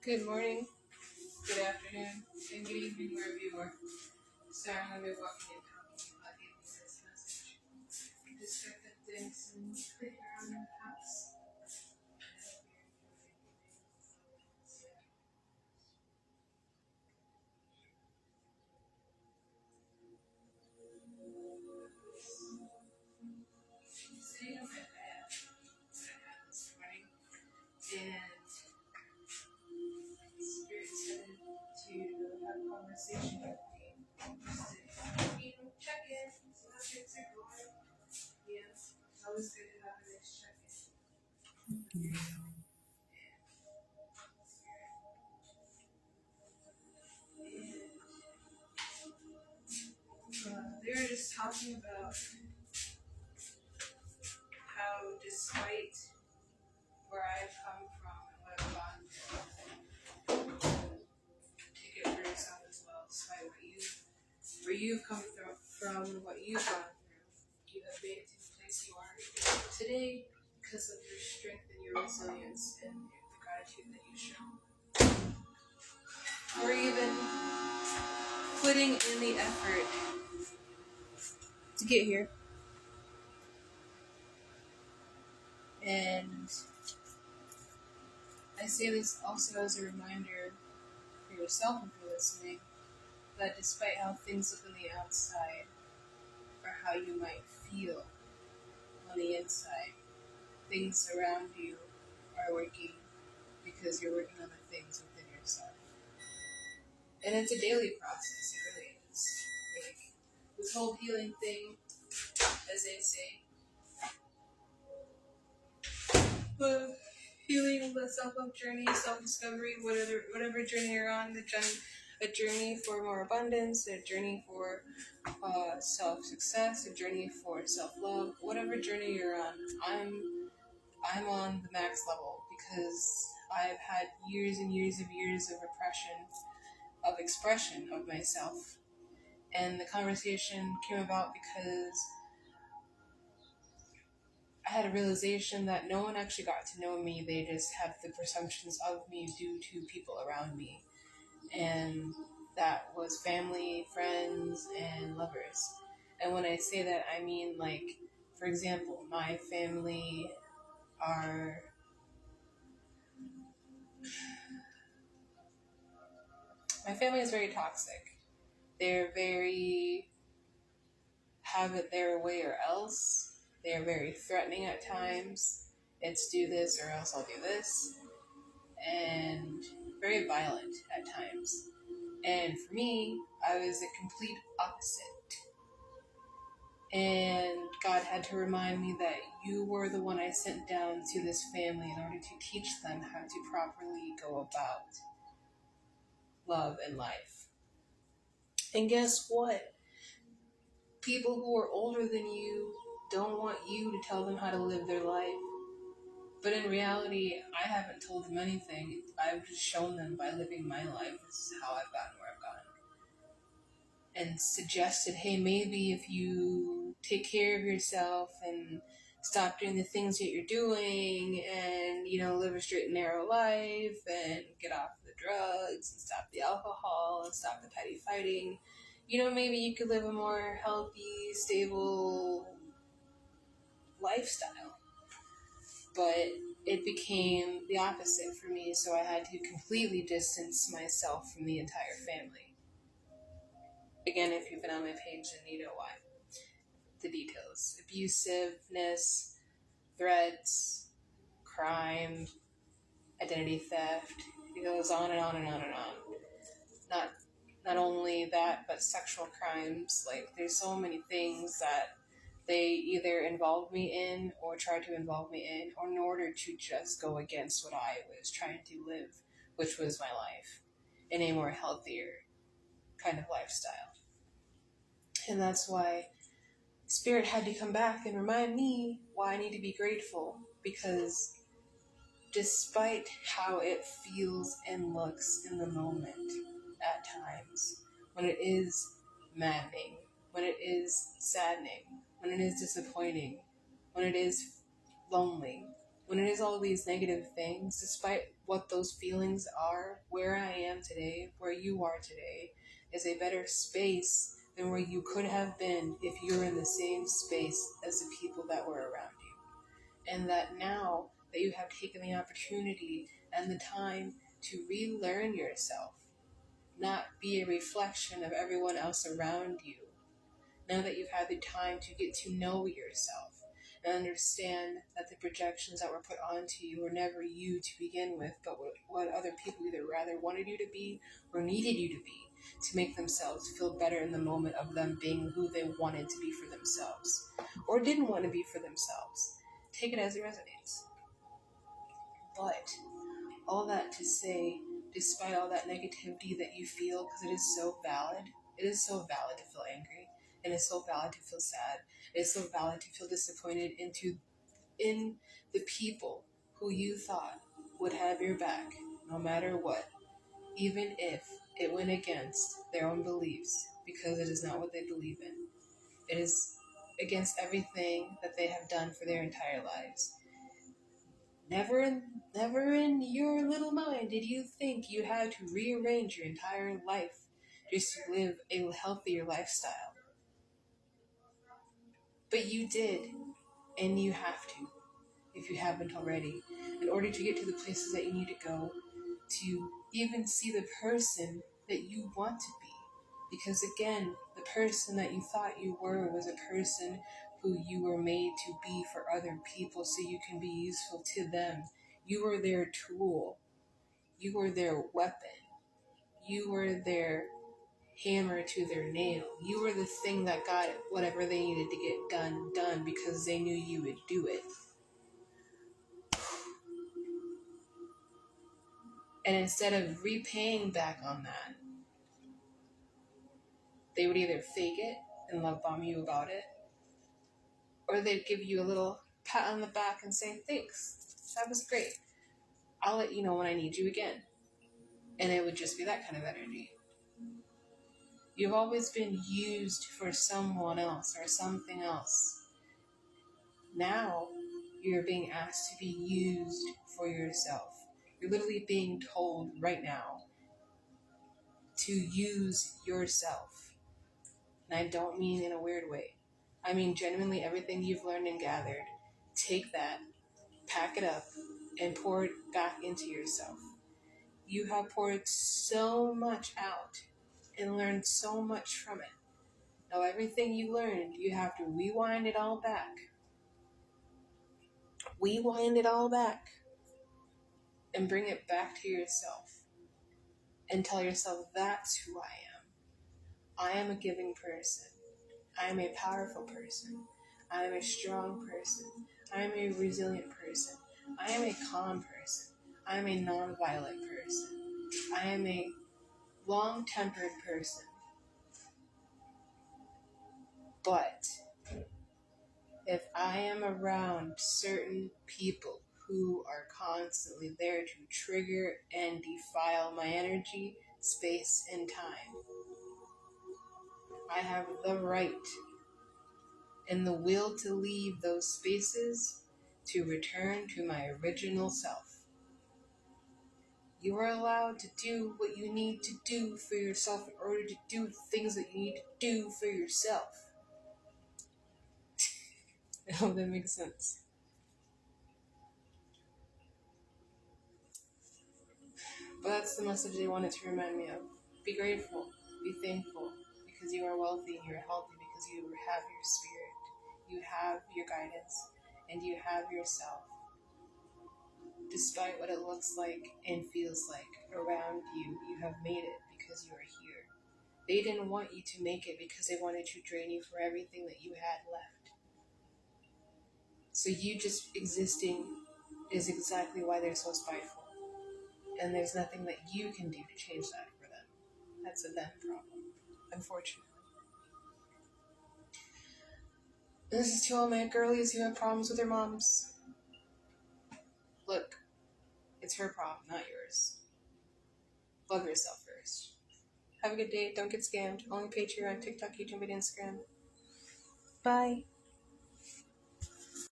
Good morning, good afternoon, and good evening wherever you are. Sorry, I'm going to be walking and talking about giving this message. Distracted things and clear around the house. Sitting on my bed that I had this morning, and Spirit said to have a conversation with me. Just to, check in, see how things are going. Yeah, always good to have a nice check in. They were just talking about how, despite where I've come from and what I've gone through, take it for yourself as well, despite where you've come from and what you've gone through. You have made it to the place you are today because of your strength and your resilience and the gratitude that you show. Or even putting in the effort to get here. And I say this also as a reminder for yourself if you're listening, that despite how things look on the outside, or how you might feel on the inside, things around you are working because you're working on the things within yourself. And it's a daily process, it really is. Like, this whole healing thing, as they say, the healing, the self-love journey, self-discovery, whatever journey you're on, a journey for more abundance, a journey for self-success, a journey for self-love, whatever journey you're on, I'm on the max level because I've had years and years of repression, of expression of myself. And the conversation came about because I had a realization that no one actually got to know me. They just have the presumptions of me due to people around me. And that was family, friends, and lovers. And when I say that, I mean, like, for example, my family is very toxic. They're have it their way or else. They're very threatening at times. It's do this or else I'll do this. And very violent at times. And for me, I was the complete opposite. And God had to remind me that you were the one I sent down to this family in order to teach them how to properly go about love and life. And guess what? People who are older than you don't want you to tell them how to live their life. But in reality, I haven't told them anything. I've just shown them by living my life. This is how I've gotten where I've gotten. And suggested, hey, maybe if you take care of yourself and stop doing the things that you're doing and, live a straight and narrow life and get off the drugs and stop the alcohol and stop the petty fighting, maybe you could live a more healthy, stable lifestyle. But it became the opposite for me, so I had to completely distance myself from the entire family. Again, if you've been on my page, then you know why. The details. Abusiveness, threats, crime, identity theft. It goes on and on and on and on. Not only that, but sexual crimes. Like, there's so many things that they either involved me in or tried to involve me in, or in order to just go against what I was trying to live, which was my life in a more healthier kind of lifestyle. And that's why Spirit had to come back and remind me why I need to be grateful, because despite how it feels and looks in the moment at times, when it is maddening, when it is saddening, when it is disappointing, when it is lonely, when it is all these negative things, despite what those feelings are, where I am today, where you are today, is a better space than where you could have been if you were in the same space as the people that were around you. And that now that you have taken the opportunity and the time to relearn yourself, not be a reflection of everyone else around you, now that you've had the time to get to know yourself and understand that the projections that were put onto you were never you to begin with, but what other people either rather wanted you to be or needed you to be to make themselves feel better in the moment of them being who they wanted to be for themselves or didn't want to be for themselves. Take it as it resonates. But all that to say, despite all that negativity that you feel, because it is so valid, it is so valid to feel angry, and it's so valid to feel sad, it's so valid to feel disappointed in the people who you thought would have your back no matter what, even if it went against their own beliefs, because it is not what they believe in. It is against everything that they have done for their entire lives. Never in your little mind did you think you had to rearrange your entire life just to live a healthier lifestyle. But you did, and you have to, if you haven't already, in order to get to the places that you need to go, to even see the person that you want to be. Because again, the person that you thought you were was a person who you were made to be for other people so you can be useful to them. You were their tool. You were their weapon. You were their hammer to their nail. You were the thing that got whatever they needed to get done because they knew you would do it. And instead of repaying back on that, they would either fake it and love bomb you about it, or they'd give you a little pat on the back and say, thanks, that was great. I'll let you know when I need you again. And it would just be that kind of energy. You've always been used for someone else or something else. Now, you're being asked to be used for yourself. You're literally being told right now to use yourself. And I don't mean in a weird way. I mean genuinely everything you've learned and gathered. Take that, pack it up, and pour it back into yourself. You have poured so much out and learned so much from it. Now everything you learned, you have to rewind it all back. Rewind it all back. And bring it back to yourself. And tell yourself, that's who I am. I am a giving person. I am a powerful person. I am a strong person. I am a resilient person. I am a calm person. I am a non-violent person. I am a long-tempered person. But if I am around certain people who are constantly there to trigger and defile my energy, space, and time, I have the right and the will to leave those spaces to return to my original self. You are allowed to do what you need to do for yourself in order to do the things that you need to do for yourself. I hope that makes sense. But that's the message they wanted to remind me of. Be grateful, be thankful, because you are wealthy and you're healthy, because you have your spirit, you have your guidance, and you have yourself. Despite what it looks like and feels like around you, you have made it because you are here. They didn't want you to make it because they wanted to drain you for everything that you had left. So you just existing is exactly why they're so spiteful. And there's nothing that you can do to change that for them. That's a them problem, unfortunately. And this is to all my girlies who have problems with their moms. Look, it's her problem, not yours. Love yourself first. Have a good day. Don't get scammed. Only Patreon, TikTok, YouTube, and Instagram. Bye.